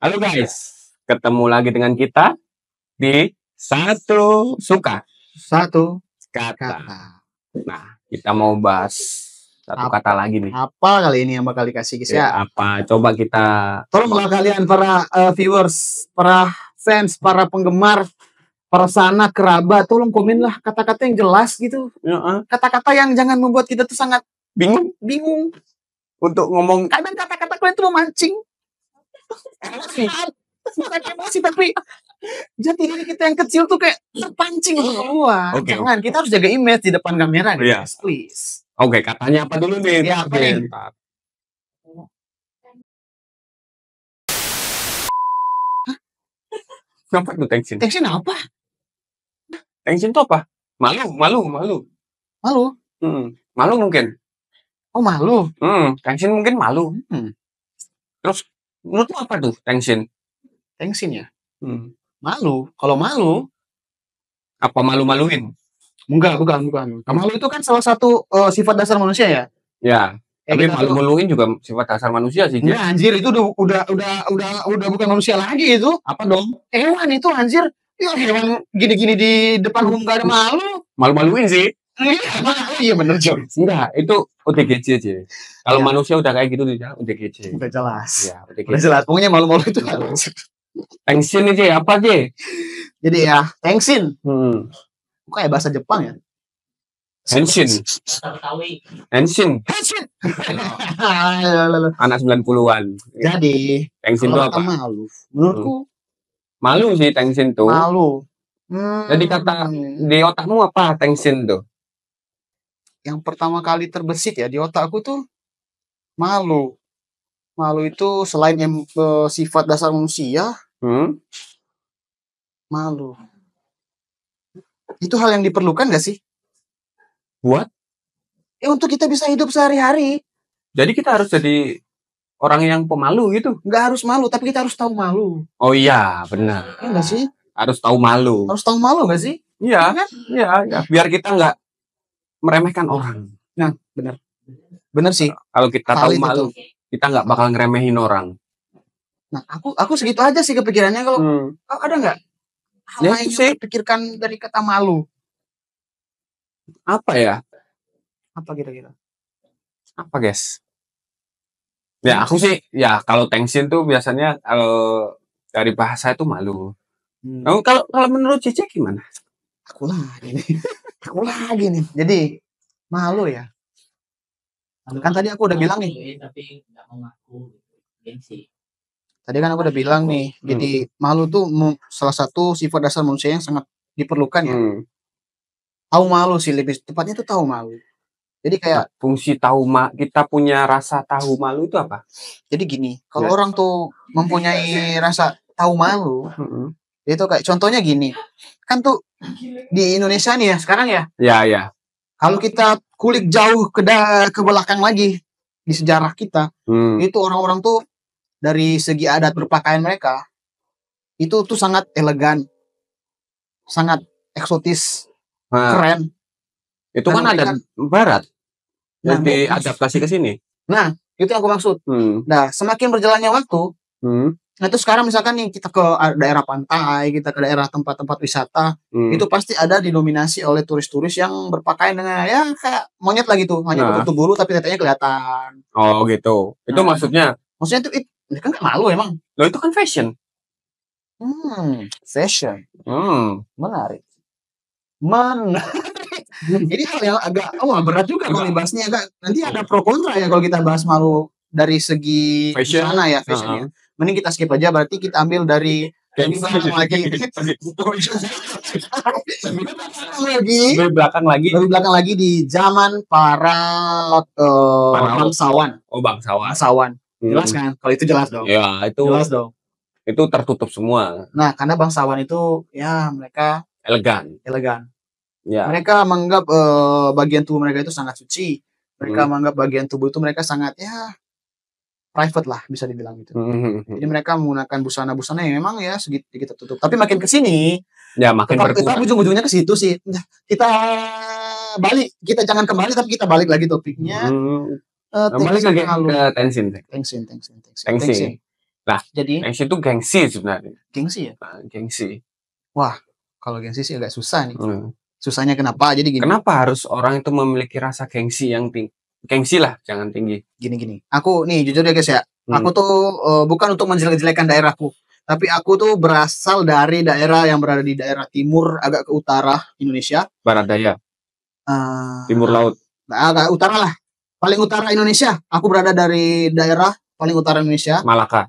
Halo guys, ketemu lagi dengan kita di Satu Suka Satu Kata. kata. Nah, kita mau bahas satu kata lagi nih. Apa kali ini yang bakal dikasih guys ya? Apa? Coba kita Tolonglah kalian para viewers, para fans, para penggemar, para sanak kerabat, tolong komenlah kata-kata yang jelas gitu. Kata-kata yang jangan membuat kita tuh sangat bingung untuk ngomong. Kadang kata-kata kalian tuh memancing. Bukan emosi tapi jati diri kita yang kecil tuh kayak terpancing untuk keluar. Jangan, kita harus jaga image di depan kamera guys, please. Oke, katanya apa dulu nih? Ya, apa nih? Kenapa tuh tension? Tension apa? Tension tuh apa? Malu. Malu? Malu mungkin. Oh, malu? Tension mungkin malu. Terus menurut lu apa tuh tension? Tension ya? Malu. Kalau malu, apa malu-maluin? Enggak, bukan. Malu itu kan salah satu sifat dasar manusia ya? Ya. Tapi malu-maluin juga sifat dasar manusia sih. Enggak, anjir, itu udah bukan manusia lagi itu. Apa dong? Hewan itu anjir. Ya, hewan gini-gini di depan umum gak ada malu. Malu-maluin sih. Iya bener Jom. Enggak, itu OTGJ aja. Kalau manusia udah kayak gitu dia OTGJ. Udah jelas. Ya, udah jelas. Pokoknya malu-malu itu. Tension aja apa aja? Jadi ya, tension. Kayak bahasa Jepang ya. Tension. Anak 90-an. Jadi, tension itu apa? Malu. Menurutku malu sih tension tuh. Malu. Jadi kata di otakmu apa tension tuh? Yang pertama kali terbesit ya di otakku tuh malu. Malu itu selain sifat dasar manusia, malu. Itu hal yang diperlukan gak sih? Buat? Ya untuk kita bisa hidup sehari-hari. Jadi kita harus jadi orang yang pemalu gitu? Nggak harus malu, tapi kita harus tahu malu. Oh iya, benar. Iya nggak sih? Harus tahu malu. Harus tahu malu nggak sih? Iya, iya. Biar kita nggak meremehkan orang. Nah, benar. Benar sih. Kalau kita tahu malu, kita nggak bakal ngeremehin orang. Nah, aku segitu aja sih kepikirannya. Kalau ada nggak hal yang dipikirkan dari kata malu? Apa ya? Apa kira-kira? Apa guys? Ya aku sih, ya kalau tension tuh biasanya dari bahasa itu malu. Kalau menurut Cici gimana? Aku lagi nih. Jadi malu ya. Kan tadi aku udah bilang nih. Tapi nggak mengaku gengsi. Tadi kan aku udah bilang nih. Jadi malu tuh salah satu sifat dasar manusia yang sangat diperlukan ya. Tahu malu sih, lebih tepatnya tuh tahu malu. Jadi kayak fungsi kita punya rasa tahu malu itu apa? Jadi gini, kalau orang tuh mempunyai rasa tahu malu, itu kayak contohnya gini, kan tuh di Indonesia nih ya sekarang ya. Ya. Kalau kita kulik jauh ke belakang lagi di sejarah kita, itu orang-orang tuh dari segi adat berpakaian mereka itu tuh sangat elegan, sangat eksotis, keren. Itu kan ada barat. Jadi adaptasi ke sini. Nah, itu yang aku maksud. Nah, semakin berjalannya waktu, nah itu sekarang misalkan nih kita ke daerah pantai, kita ke daerah tempat-tempat wisata, itu pasti ada didominasi oleh turis-turis yang berpakaian dengan ya kayak monyet lah gitu, hanya tutup bulu tapi tetenya kelihatan. Oh gitu. Itu maksudnya? Maksudnya itu kan gak malu emang. Loh itu kan fashion. Fashion. Menarik. Ini hal yang agak berat juga kalau dibahasnya, nanti ada pro kontra ya kalau kita bahas malu dari segi sana ya fashionnya. Mending kita skip aja, berarti kita ambil dari belakang lagi di zaman para bangsawan. Oh bangsawan. Jelas kan? Kalau itu jelas dong. Ya itu jelas dong. Itu tertutup semua. Nah karena bangsawan itu ya mereka elegan. Ya. Mereka menganggap bagian tubuh mereka itu sangat suci. Mereka menganggap bagian tubuh itu mereka sangat ya private lah bisa dibilang gitu. Jadi mereka menggunakan busana-busana yang memang ya sedikit tertutup. Tapi makin kesini ya makin berkurang. Kita ujung-ujungnya ke situ sih. Kita balik, kita jangan kembali tapi kita balik lagi topiknya. Balik lagi ke tension. Lah, Jadi gengsi itu gengsi sebenarnya. gengsi ya? Gengsi. Wah, kalau gengsi sih agak susah nih. Susahnya kenapa? Jadi gini. Kenapa harus orang itu memiliki rasa gengsi yang tinggi? Gengsi lah, jangan tinggi. Gini. Aku nih jujur ya guys ya. Aku tuh bukan untuk menjelek-jelekan daerahku. Tapi aku tuh berasal dari daerah yang berada di daerah timur agak ke utara Indonesia. Barat daya. Timur laut. Agak utara lah. Paling utara Indonesia. Aku berada dari daerah paling utara Indonesia. Malaka.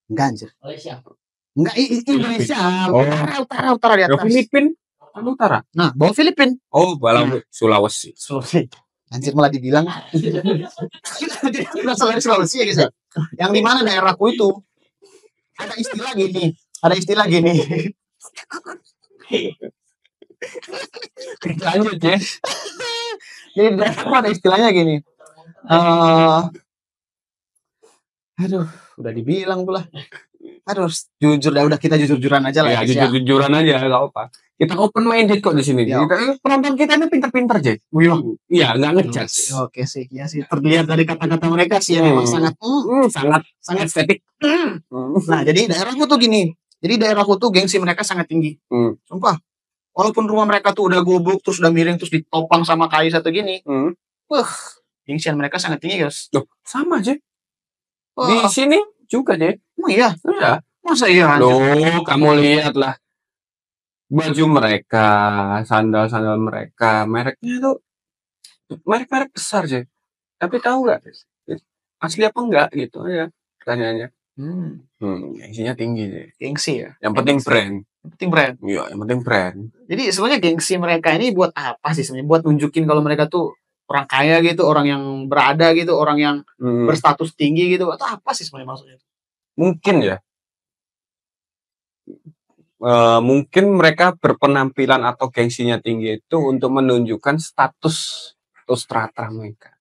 Enggak anjir. Malaysia. Enggak, Indonesia. Utara di atas. Filipin. Utara. Nah, bawah Filipin. Oh, Sulawesi. Anjir malah dibilang. Berasal dari Sulawesi ya guys ya. Yang di mana daerahku itu ada istilah gini. Lanjut ya. Jadi daerahku ada istilahnya gini. Aduh, udah dibilang pula. Aduh, udah kita jujur-jujuran aja lah. Ya, jujur-jujuran aja, enggak apa. Kita open minded kok di sini. Ya. Penonton kita ini pinter-pinter, Jay. Iya, enggak ngejudge. Oke sih, ya sih. Terlihat dari kata-kata mereka sih memang sangat estetik. Nah, jadi daerahku tuh gini. Jadi daerahku tuh gengsi mereka sangat tinggi. Sumpah. Walaupun rumah mereka tuh udah gubuk, terus udah miring, terus ditopang sama kayu satu gini. Gengsian mereka sangat tinggi, guys. Loh, sama, Jay. Di sini juga, Jay. Oh iya? Iya. Masa iya? Loh, kamu lihatlah. Baju mereka, sandal-sandal mereka, mereknya tuh merek-merek besar, Jay. Tapi tahu nggak? Asli apa enggak gitu ya pertanyaannya. Gengsinya tinggi, Jay. Gengsi ya? Yang penting brand. Iya, yang penting brand. Jadi sebenarnya gengsi mereka ini buat apa sih sebenarnya? Buat nunjukin kalau mereka tuh orang kaya gitu, orang yang berada gitu, orang yang berstatus tinggi gitu, atau apa sih sebenarnya maksudnya? Mungkin ya. Mungkin mereka berpenampilan atau gengsinya tinggi itu untuk menunjukkan status atau strata mereka.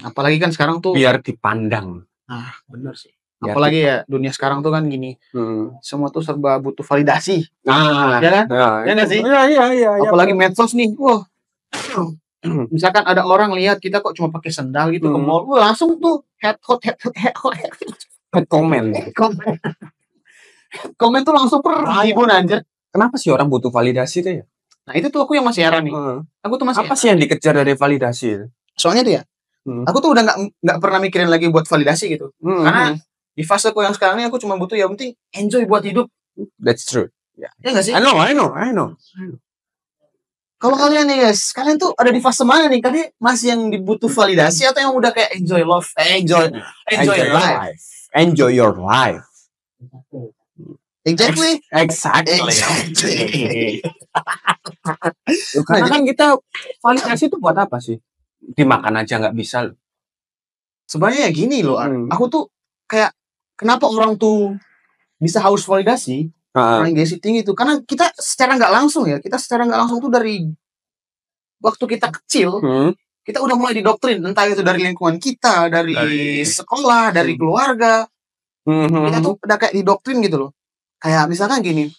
Apalagi kan sekarang tuh biar dipandang. Ah, bener sih. Apalagi ya dunia sekarang tuh kan gini, semua tuh serba butuh validasi. Nah, ya kan? Ya nggak sih? Iya. Apalagi medsos nih, wah. Misalkan ada orang lihat kita kok cuma pakai sendal gitu ke mall, langsung tuh head comment. Komen tuh langsung ribu anjir. Kenapa sih orang butuh validasi tuh ya? Nah itu tuh aku yang masih heran nih. Aku tuh masih apa sih yang dikejar dari validasi? Soalnya tuh ya, aku tuh udah nggak pernah mikirin lagi buat validasi gitu. Karena di fase aku yang sekarang ini aku cuma butuh yang penting enjoy buat hidup. That's true. Ya nggak sih? I know. Kalau kalian nih guys, kalian tuh ada di fase mana nih? Kalian masih yang dibutuh validasi atau yang udah kayak enjoy life? Enjoy your life. Exactly. Karena kan kita validasi itu buat apa sih? Dimakan aja nggak bisa loh. Sebenarnya ya gini loh, aku tuh kayak kenapa orang tuh bisa haus validasi? Orang gengsi tinggi tuh karena kita secara nggak langsung tuh dari waktu kita kecil kita udah mulai didoktrin, entah itu dari lingkungan kita, dari sekolah, dari keluarga. Kita tuh udah kayak didoktrin gitu loh. Kayak misalkan gini,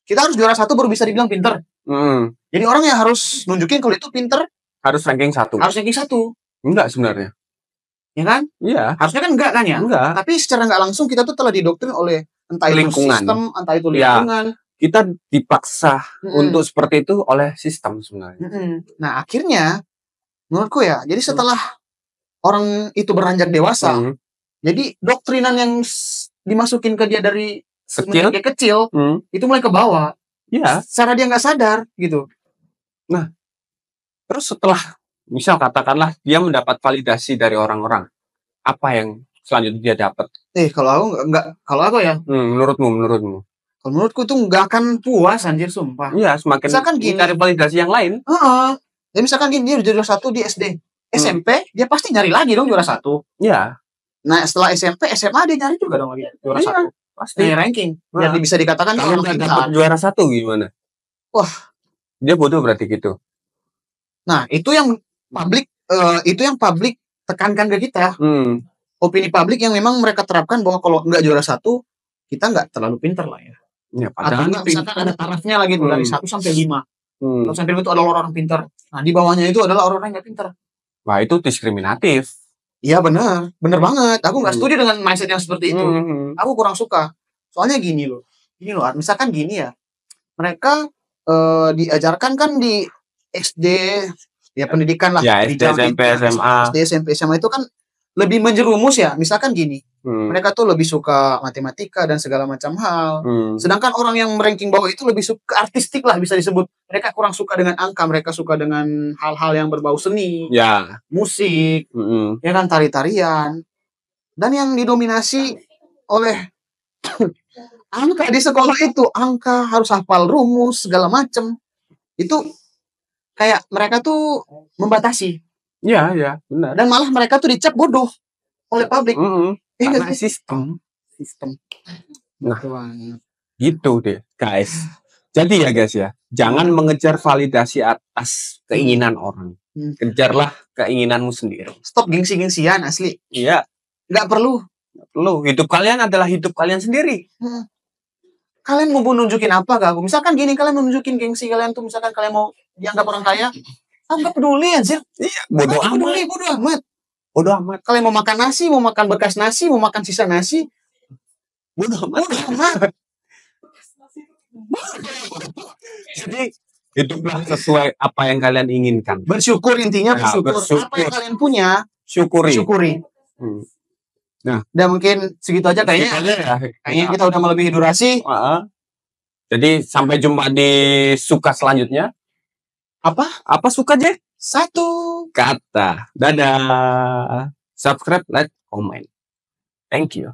kita harus juara 1 baru bisa dibilang pinter. Jadi orang yang harus nunjukin kalau itu pinter harus ranking 1. Enggak sebenarnya. Ya kan? Iya. Harusnya kan enggak kan ya? Enggak. Tapi secara nggak langsung kita tuh telah didoktrin oleh entah itu lingkungan. Sistem, entah itu lingkungan. Ya, kita dipaksa untuk seperti itu oleh sistem sebenarnya. Nah akhirnya, menurutku ya, jadi setelah orang itu beranjak dewasa, jadi doktrinan yang dimasukin ke dia dari kecil itu mulai ke bawah. Iya. Secara dia nggak sadar gitu. Nah, terus setelah misal katakanlah dia mendapat validasi dari orang-orang, apa yang selanjutnya dia dapat? Kalau aku ya. Menurutmu? Kalau menurutku itu nggak akan puas anjir sumpah. Iya, semakin misalkan gini, cari validasi yang lain. Ya misalkan gini, dia juara 1 di SD, SMP dia pasti nyari lagi dong juara 1. Iya. Nah setelah SMP, SMA dia nyari juga dong lagi juara 1. Pasti ranking. Yang bisa dikatakan kalau nggak dapat juara 1 gimana? Wah, dia bodoh berarti gitu. Nah itu yang publik tekankan ke kita. Opini publik yang memang mereka terapkan bahwa kalau nggak juara 1 kita nggak terlalu pinter lah ya. Atau nggak misalkan ada tarafnya lagi dari 1 sampai 5. Kalau sampai 5 itu adalah orang pinter. Nah di bawahnya itu adalah orang yang nggak pinter. Wah itu diskriminatif. Iya benar banget. Aku nggak setuju dengan mindset yang seperti itu. Aku kurang suka. Soalnya gini loh, misalkan gini ya, mereka diajarkan kan di SD, ya pendidikan lah, ya, SD, SMP, SMA. SD, SMP, SMA itu kan lebih menjerumus ya. Misalkan gini, mereka tuh lebih suka matematika dan segala macam hal. Sedangkan orang yang ranking bawah itu lebih suka artistik lah bisa disebut. Mereka kurang suka dengan angka, mereka suka dengan hal-hal yang berbau seni, ya, musik, ya kan, tari-tarian. Dan yang didominasi oleh angka di sekolah itu, angka harus hafal rumus segala macam. Itu kayak mereka tuh membatasi. Ya, benar. Dan malah mereka tuh dicap bodoh oleh publik. Karena sistem. Nah, gitu deh, guys. Jadi ya guys ya, jangan mengejar validasi atas keinginan orang. Kejarlah keinginanmu sendiri. Stop gengsi-gengsian asli. Iya. Nggak perlu. Hidup kalian adalah hidup kalian sendiri. Kalian mau nunjukin apa ke aku? Misalkan gini, kalian mau nunjukin gengsi kalian tuh, misalkan kalian mau dianggap orang kaya, aku nggak peduli anjir. Iya, bodoh amat. Bodoh amat. Kalian mau makan nasi, mau makan bekas nasi, mau makan sisa nasi, bodoh amat. Jadi hiduplah sesuai apa yang kalian inginkan. Bersyukur intinya, bersyukur. Apa yang kalian punya, syukuri. Nah, dan mungkin segitu aja kayaknya. Kayaknya kita udah melebihi durasi. Jadi sampai jumpa di suka selanjutnya. Apa suka aja? 1 kata. Dadah. Subscribe, like, comment. Thank you.